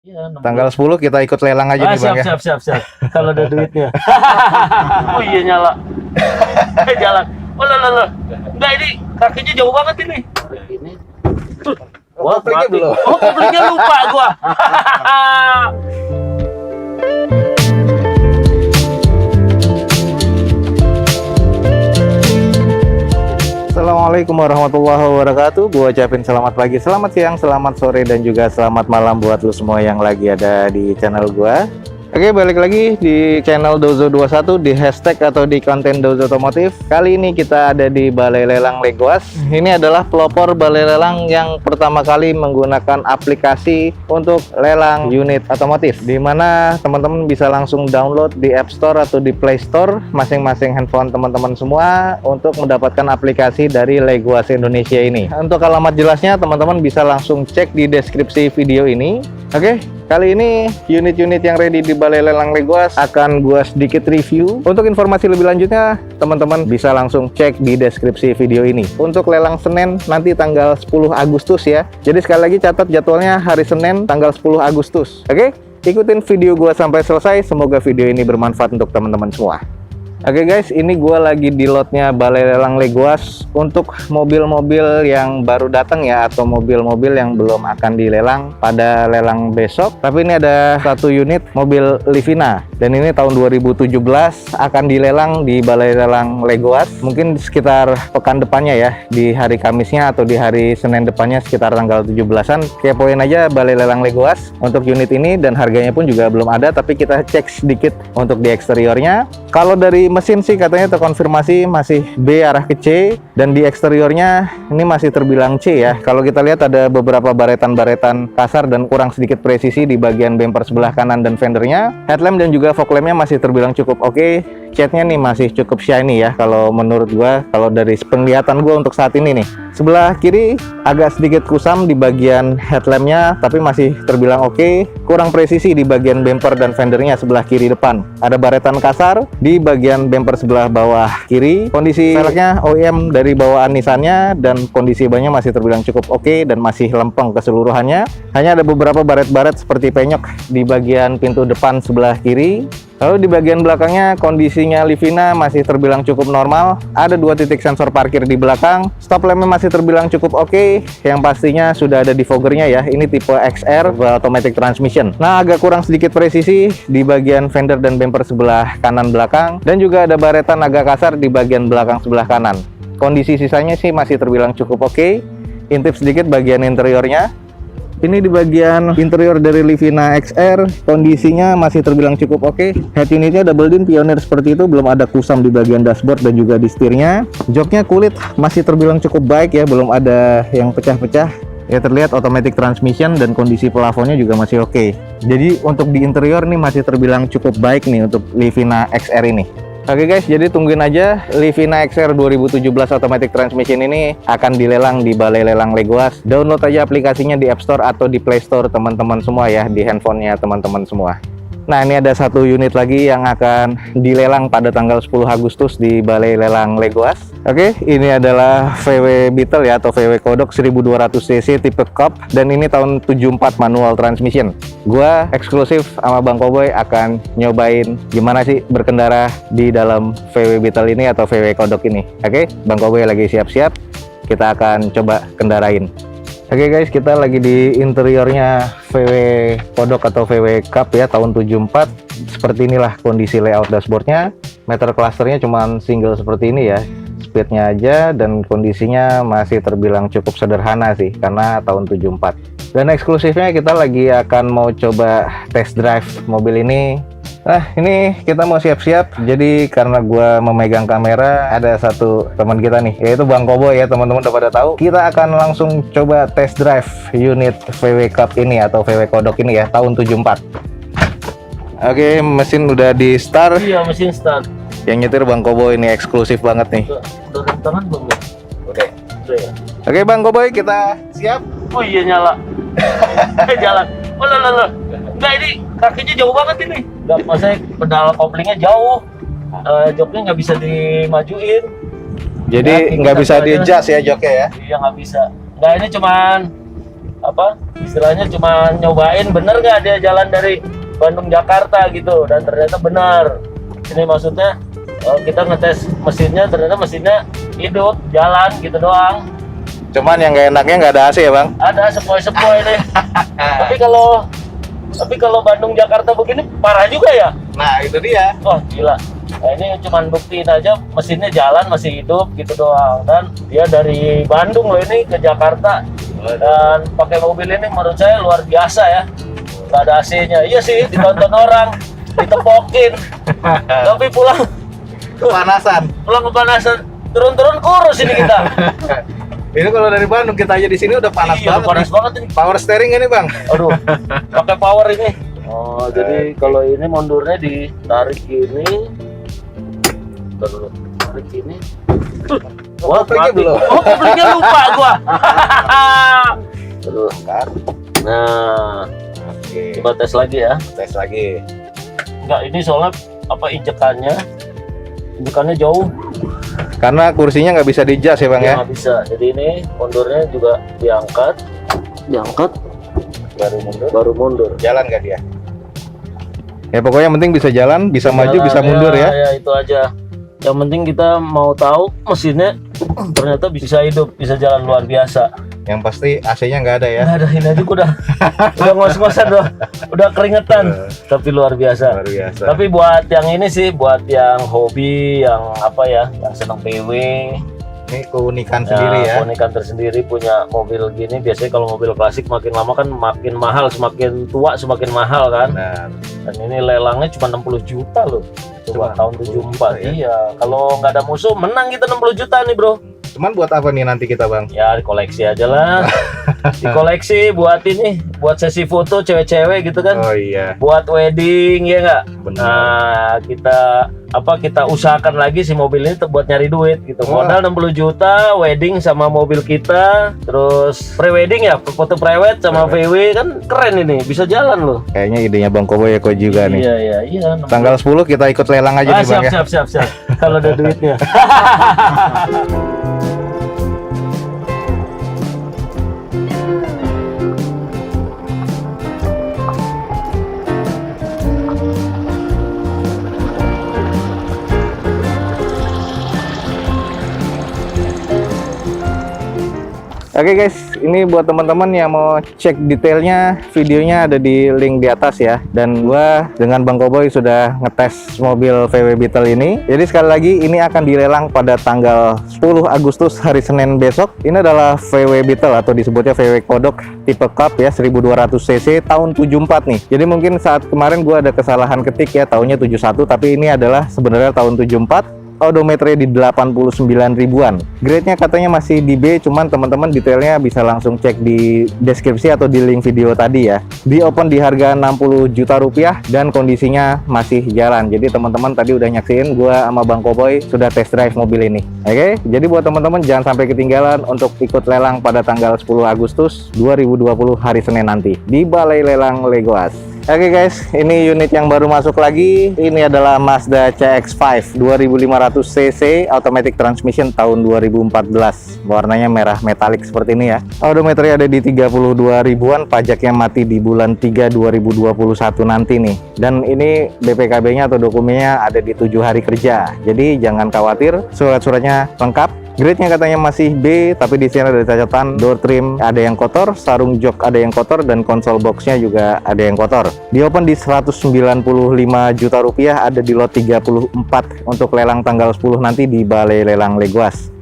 Iya, 6 Tanggal bulan. 10 kita ikut lelang aja nih Bang ya. Siap. Kalau ada duitnya. Oh iya nyala. Jalan. Oh lah. Enggak, ini kakinya jauh banget ini. Ini. Wah, Koplingnya mati. belum. Oh, koplingnya lupa gua. Assalamualaikum warahmatullahi wabarakatuh. Gua ucapin selamat pagi, selamat siang, selamat sore, dan juga selamat malam buat lu semua yang lagi ada di channel gua. Oke, balik lagi di channel Dozo21 di hashtag atau di konten Dozo Otomotif. Kali ini kita ada di Balai Lelang Legoas. Ini adalah pelopor balai lelang yang pertama kali menggunakan aplikasi untuk lelang unit otomotif, di mana teman-teman bisa langsung download di App Store atau di Play Store masing-masing handphone teman-teman semua untuk mendapatkan aplikasi dari Legoas Indonesia ini. Untuk alamat jelasnya teman-teman bisa langsung cek di deskripsi video ini. Oke. Kali ini unit-unit yang ready di Balai Lelang Legoas akan gua sedikit review. Untuk informasi lebih lanjutnya, teman-teman bisa langsung cek di deskripsi video ini. Untuk lelang Senin nanti tanggal 10 Agustus ya. Jadi sekali lagi catat jadwalnya hari Senin tanggal 10 Agustus. Oke? Ikutin video gua sampai selesai. Semoga video ini bermanfaat untuk teman-teman semua. Oke guys, ini gue lagi di lotnya Balai Lelang Legoas untuk mobil-mobil yang baru datang ya, atau mobil-mobil yang belum akan dilelang pada lelang besok. Tapi ini ada satu unit mobil Livina, dan ini tahun 2017 akan dilelang di Balai Lelang Legoas. Mungkin sekitar pekan depannya ya, di hari Kamisnya atau di hari Senin depannya sekitar tanggal 17-an. Kepoin aja Balai Lelang Legoas untuk unit ini, dan harganya pun juga belum ada, tapi kita cek sedikit untuk di eksteriornya. Kalau dari mesin sih katanya terkonfirmasi masih B arah ke C, dan di eksteriornya ini masih terbilang C ya. Kalau kita lihat ada beberapa baretan-baretan kasar dan kurang sedikit presisi di bagian bumper sebelah kanan dan fendernya. Headlamp dan juga fog lampnya masih terbilang cukup oke. Catnya nih masih cukup shiny ya kalau menurut gua, kalau dari penglihatan gua untuk saat ini nih. Sebelah kiri agak sedikit kusam di bagian headlampnya, tapi masih terbilang oke. Kurang presisi di bagian bumper dan fendernya sebelah kiri depan. Ada baretan kasar di bagian bumper sebelah bawah kiri. Kondisi velgnya OEM dari bawaan Nissan-nya, dan kondisi bannya masih terbilang cukup oke dan masih lempeng keseluruhannya. Hanya ada beberapa baret-baret seperti penyok di bagian pintu depan sebelah kiri. Lalu di bagian belakangnya kondisinya Livina masih terbilang cukup normal. Ada 2 titik sensor parkir di belakang. Stop lampnya masih terbilang cukup oke. Yang pastinya sudah ada defoggernya ya. Ini tipe XR automatic transmission. Nah, agak kurang sedikit presisi di bagian fender dan bumper sebelah kanan belakang, dan juga ada baretan agak kasar di bagian belakang sebelah kanan. Kondisi sisanya sih masih terbilang cukup oke. Intip sedikit bagian interiornya. Ini di bagian interior dari Livina XR, kondisinya masih terbilang cukup oke. Head unitnya double din Pioneer seperti itu, belum ada kusam di bagian dashboard dan juga di setirnya. Joknya kulit masih terbilang cukup baik ya, belum ada yang pecah-pecah. Ya, terlihat automatic transmission dan kondisi plafonnya juga masih oke. Jadi untuk di interior nih masih terbilang cukup baik nih untuk Livina XR ini. Oke guys, jadi tungguin aja Livina XR 2017 automatic transmission ini akan dilelang di Balai Lelang Legoas. Download aja aplikasinya di App Store atau di Play Store teman-teman semua ya, di handphonenya teman-teman semua. Nah, ini ada satu unit lagi yang akan dilelang pada tanggal 10 Agustus di Balai Lelang Legoas. Oke, ini adalah VW Beetle ya, atau VW Kodok 1200 cc tipe Cup, dan ini tahun 74 manual transmission. Gua eksklusif sama Bang Cowboy akan nyobain gimana sih berkendara di dalam VW Beetle ini atau VW Kodok ini. Oke, Bang Cowboy lagi siap-siap, kita akan coba kendarain. Oke guys, kita lagi di interiornya VW Kodok atau VW Cup ya, tahun 74. Seperti inilah kondisi layout dashboardnya. Meter clusternya cuma single seperti ini ya. Speednya aja, dan kondisinya masih terbilang cukup sederhana sih, karena tahun 74. Dan eksklusifnya kita lagi akan mau coba test drive mobil ini. Nah, ini kita mau siap-siap. Jadi karena gua memegang kamera, ada satu teman kita nih, yaitu Bang Cowboy ya, teman-teman udah pada tahu. Kita akan langsung coba test drive unit VW Cup ini atau VW Kodok ini ya, tahun 74. Oke, mesin udah di start. Iya, mesin start. Yang nyetir Bang Cowboy ini eksklusif banget nih. Udah rem tangan belum ya? Oke. Udah ya. Oke Bang Cowboy, kita siap. Oh iya nyala. Jalan. Oh lah. Enggak, ini kakinya jauh banget ini. Enggak, maksudnya pedal koplingnya jauh. Joknya nggak bisa dimajuin. Jadi Ya, nggak kita bisa aja. di-adjust ya joknya ya. Iya, nggak bisa. Nah, ini cuman apa? istilahnya cuma nyobain bener nggak dia jalan dari Bandung Jakarta gitu, dan ternyata benar. Ini maksudnya kita ngetes mesinnya, ternyata mesinnya hidup jalan gitu doang. Cuman yang nggak enaknya nggak ada AC ya bang? Ada sepoi-sepoi deh. Tapi kalau Bandung Jakarta begini parah juga ya. Nah itu dia. Wah gila. Nah, ini cuman buktiin aja mesinnya jalan masih hidup gitu doang, dan dia dari Bandung loh ini ke Jakarta, dan pakai mobil ini menurut saya luar biasa ya. Gak ada AC-nya. Iya sih, ditonton orang, ditepokin, tapi pulang kepanasan, turun kurus ini kita. Ini kalau dari Bandung kita aja di sini udah panas Iya, banget. panas banget ini. Power steering ini bang. Aduh, pakai power ini. Oh, jadi kalau ini mundurnya ditarik gini. Terus tarik gini. Wah, Kopliknya mati. belum. Oh, kopliknya lupa gua. Terus. Nah, Oke. coba tes lagi ya. Tes lagi. Enggak, ini soalnya injekannya jauh. Karena kursinya nggak bisa di-adjust ya bang ya? Nggak bisa. Jadi ini mundurnya juga diangkat, baru mundur. Jalan nggak dia? Ya pokoknya yang penting bisa jalan, bisa maju, Jalan, bisa mundur ya. Ya itu aja. Yang penting kita mau tahu mesinnya ternyata bisa hidup, bisa jalan luar biasa. Yang pasti AC-nya nggak ada ya. Nggak ada, ini aja gua udah ngos-ngosan udah keringetan. Tapi luar biasa. Luar biasa. Tapi buat yang ini sih, buat yang hobi, yang yang senang PW, Ini keunikan sendiri ya. keunikan tersendiri punya mobil gini. Biasanya kalau mobil klasik makin lama kan makin mahal, semakin tua semakin mahal kan. Benar. Dan ini lelangnya cuma 60 juta loh. Cuma Coba tahun 74 ya. Iya, kalau nggak ada musuh menang kita 60 juta nih bro. Cuman buat apa nih nanti kita bang? Ya dikoleksi aja lah. Dikoleksi buat ini, buat sesi foto cewek-cewek gitu kan. Oh iya. Buat wedding ya nggak. Benar. Nah kita usahakan lagi si mobil ini buat nyari duit gitu. Wah. Modal 60 juta, wedding sama mobil kita, terus pre-wedding ya, foto prewed sama VW kan keren ini, bisa jalan loh. Kayaknya idenya bang Koboy Eko juga nih. Iya. Tanggal 10 kita ikut lelang aja nih bang ya. Siap. Kalau ada duitnya. Oke guys, ini buat teman-teman yang mau cek detailnya, videonya ada di link di atas ya. Dan gua dengan Bang Koboy sudah ngetes mobil VW Beetle ini. Jadi sekali lagi ini akan dilelang pada tanggal 10 Agustus hari Senin besok. Ini adalah VW Beetle atau disebutnya VW Kodok tipe Cup ya, 1200 cc tahun 74 nih. Jadi mungkin saat kemarin gua ada kesalahan ketik ya, tahunnya 71, tapi ini adalah sebenarnya tahun 74. Odometernya di 89 ribuan. Grade-nya katanya masih di B, cuman teman-teman detailnya bisa langsung cek di deskripsi atau di link video tadi ya. Di open di harga 60 juta rupiah dan kondisinya masih jalan. Jadi teman-teman tadi udah nyaksiin gua sama Bang Koboy sudah test drive mobil ini. Oke, jadi buat teman-teman jangan sampai ketinggalan untuk ikut lelang pada tanggal 10 Agustus 2020 hari Senin nanti di Balai Lelang Legoas. Oke guys, ini unit yang baru masuk lagi. Ini adalah Mazda CX-5 2500 cc automatic transmission tahun 2014. Warnanya merah metalik seperti ini ya. Odometernya ada di 32 ribuan, pajaknya mati di bulan 3 2021 nanti nih. Dan ini BPKB-nya atau dokumennya ada di 7 hari kerja. Jadi jangan khawatir, surat-suratnya lengkap. Grade-nya katanya masih B, tapi di sini ada catatan door trim ada yang kotor, sarung jok ada yang kotor, dan konsol box-nya juga ada yang kotor. Di open di 195 juta rupiah, ada di lot 34 untuk lelang tanggal 10 nanti di Balai Lelang Legoas.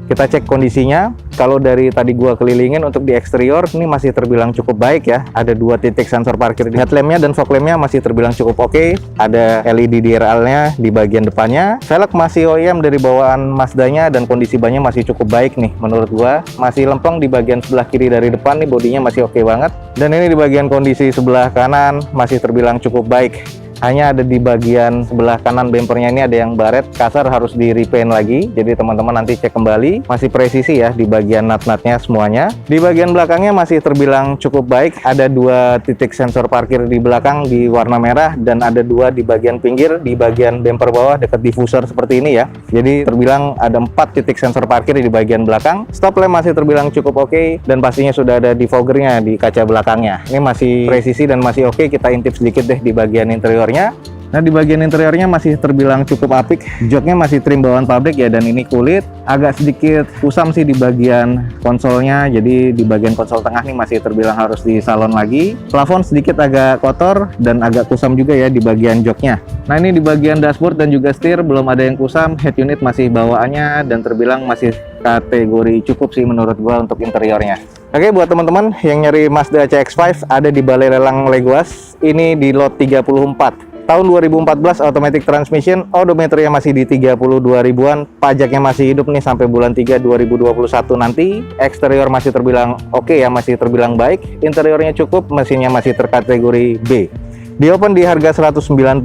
Kita cek kondisinya. Kalau dari tadi gua kelilingin untuk di eksterior ini masih terbilang cukup baik ya. Ada 2 titik sensor parkir di headlampnya dan fog lampnya masih terbilang cukup oke. Ada LED DRL-nya di bagian depannya. Velg masih OEM dari bawaan Mazdanya dan kondisi bannya masih cukup baik nih menurut gua. Masih lempeng di bagian sebelah kiri dari depan nih, bodinya masih oke banget. Dan ini di bagian kondisi sebelah kanan masih terbilang cukup baik. hanya ada di bagian sebelah kanan bempernya ini ada yang baret kasar, harus di repaint lagi. Jadi teman-teman nanti cek kembali. Masih presisi ya di bagian nut-nutnya semuanya. Di bagian belakangnya masih terbilang cukup baik. Ada 2 titik sensor parkir di belakang di warna merah, dan ada 2 di bagian pinggir di bagian bemper bawah dekat diffuser seperti ini ya. Jadi terbilang ada 4 titik sensor parkir di bagian belakang. Stop lamp masih terbilang cukup oke, dan pastinya sudah ada defoggernya di kaca belakangnya. Ini masih presisi dan masih oke. Kita intip sedikit deh di bagian interiornya. Nah, di bagian interiornya masih terbilang cukup apik. Joknya masih trim bawaan pabrik ya, dan ini kulit. Agak sedikit kusam sih di bagian konsolnya, jadi di bagian konsol tengah nih masih terbilang harus di salon lagi. Plafon sedikit agak kotor dan agak kusam juga ya di bagian joknya. Nah, ini di bagian dashboard dan juga setir belum ada yang kusam. Head unit masih bawaannya dan terbilang masih kategori cukup sih menurut gua untuk interiornya. Oke, buat teman-teman yang nyari Mazda CX-5 ada di Balai Lelang Legoas. Ini di lot 34. Tahun 2014, automatic transmission, odometernya masih di 32 ribuan, pajaknya masih hidup nih sampai bulan 3 2021 nanti. Eksterior masih terbilang oke ya, masih terbilang baik. Interiornya cukup, mesinnya masih terkategori B. Di open di harga 195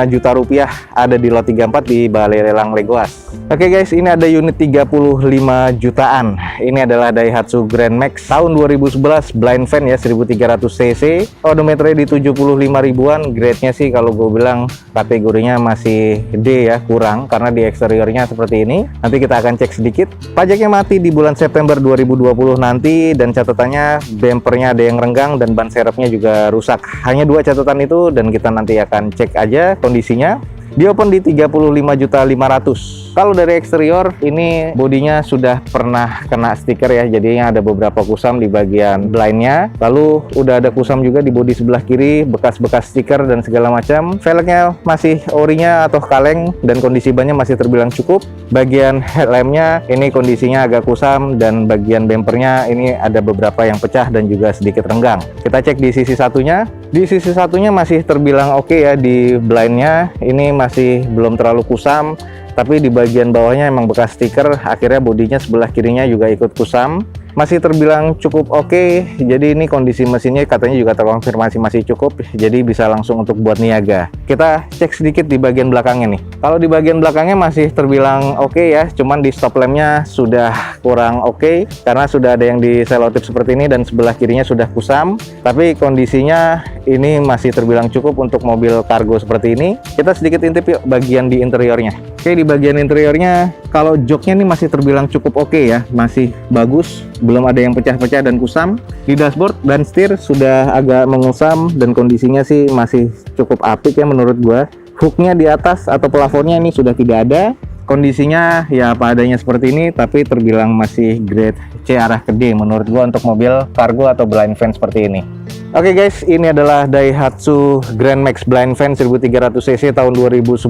juta rupiah, ada di lot 34 di Balai Lelang Legoas. Oke guys, ini ada unit 35 jutaan. Ini adalah Daihatsu Grand Max tahun 2011, blind fan ya, 1300 cc. Odometernya di 75 ribuan. Grade-nya sih kalau gue bilang kategorinya masih D ya, kurang karena di eksteriornya seperti ini. Nanti kita akan cek sedikit. Pajaknya mati di bulan September 2020 nanti, dan catatannya bempernya ada yang renggang dan ban serepnya juga rusak. Hanya 2 catatan itu, dan kita nanti akan cek aja kondisinya. Di open di 35.500.000. Kalau dari eksterior ini bodinya sudah pernah kena stiker ya, jadinya ada beberapa kusam di bagian blindnya. Lalu udah ada kusam juga di bodi sebelah kiri, bekas-bekas stiker dan segala macam. Velgnya masih orinya atau kaleng, dan kondisi bannya masih terbilang cukup. Bagian headlampnya ini kondisinya agak kusam, dan bagian bempernya ini ada beberapa yang pecah dan juga sedikit renggang. Kita cek di sisi satunya. Di sisi satunya masih terbilang oke ya, di blindnya ini masih belum terlalu kusam, tapi di bagian bawahnya emang bekas stiker. Akhirnya bodinya sebelah kirinya juga ikut kusam. Masih terbilang cukup oke. Jadi ini kondisi mesinnya katanya juga terkonfirmasi masih cukup, jadi bisa langsung untuk buat niaga. Kita cek sedikit di bagian belakangnya nih. Kalau di bagian belakangnya masih terbilang oke ya, cuman di stop lampnya sudah kurang oke karena sudah ada yang di selotip seperti ini, dan sebelah kirinya sudah kusam. Tapi kondisinya ini masih terbilang cukup untuk mobil kargo seperti ini. Kita sedikit intip yuk bagian di interiornya. Oke, di bagian interiornya kalau joknya ini masih terbilang cukup oke ya, masih bagus, belum ada yang pecah-pecah dan kusam. Di dashboard dan setir sudah agak mengusam, dan kondisinya sih masih cukup apik ya menurut gua. Hooknya di atas atau plafonnya ini sudah tidak ada. Kondisinya ya apa adanya seperti ini, tapi terbilang masih grade C arah ke D menurut gua untuk mobil kargo atau blind van seperti ini. Oke guys, ini adalah Daihatsu Grand Max blind van 1300 cc tahun 2011.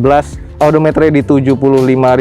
Odometernya di 75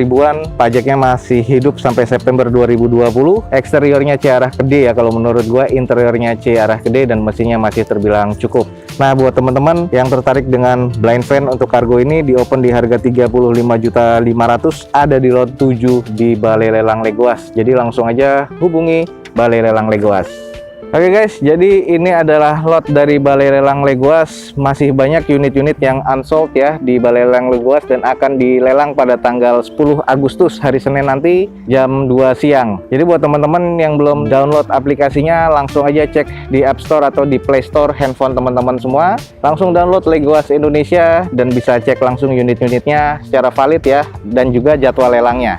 ribuan, pajaknya masih hidup sampai September 2020. Eksteriornya C arah ke D ya kalau menurut gua, interiornya C arah ke D, dan mesinnya masih terbilang cukup. Nah, buat teman-teman yang tertarik dengan blind van untuk kargo ini, di open di harga 35.500.000, ada di lot 7 di Balai Lelang Legoas. Jadi langsung aja hubungi Balai Lelang Legoas. Oke guys, jadi ini adalah lot dari Balai Lelang Legoas. Masih banyak unit-unit yang unsold ya di Balai Lelang Legoas, dan akan dilelang pada tanggal 10 Agustus hari Senin nanti jam 2 siang. Jadi buat teman-teman yang belum download aplikasinya, langsung aja cek di App Store atau di Play Store handphone teman-teman semua. Langsung download Legoas Indonesia dan bisa cek langsung unit-unitnya secara valid ya, dan juga jadwal lelangnya.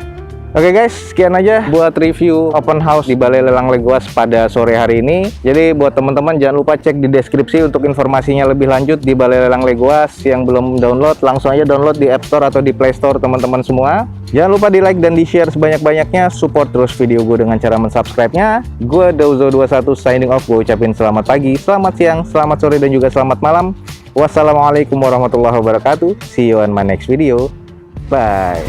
Oke guys, sekian aja buat review open house di Balai Lelang Legoas pada sore hari ini. Jadi buat teman-teman jangan lupa cek di deskripsi untuk informasinya lebih lanjut di Balai Lelang Legoas. Yang belum download, langsung aja download di App Store atau di Play Store teman-teman semua. Jangan lupa di like dan di share sebanyak-banyaknya. Support terus video gue dengan cara mensubscribe-nya. Gue Dozo21 signing off. Gue ucapin selamat pagi, selamat siang, selamat sore, dan juga selamat malam. Wassalamualaikum warahmatullahi wabarakatuh. See you on my next video. Bye.